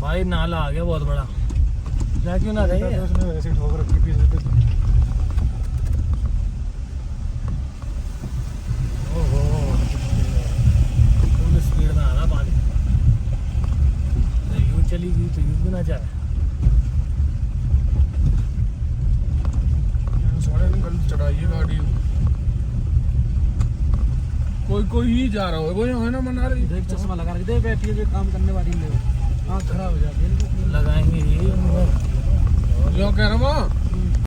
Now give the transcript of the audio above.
भाई नाला आ गया बहुत बड़ा, जा क्यों ना रही है? उसने ऐसे ठोक रखी पीछे पे। ओहो फुल स्पीड में आ रहा पानी, तो यूं चली गई तो यूं भी ना जाए। सारे ने गलत चढ़ाई है गाड़ी। कोई कोई ही जा रहा हो, कोई है ना मना रही। देख चश्मा लगा रखी, देख बैठी है जो काम करने वाली ने आँख खराब हो जाती है। लगाएंगे ये जो कह रहा हूँ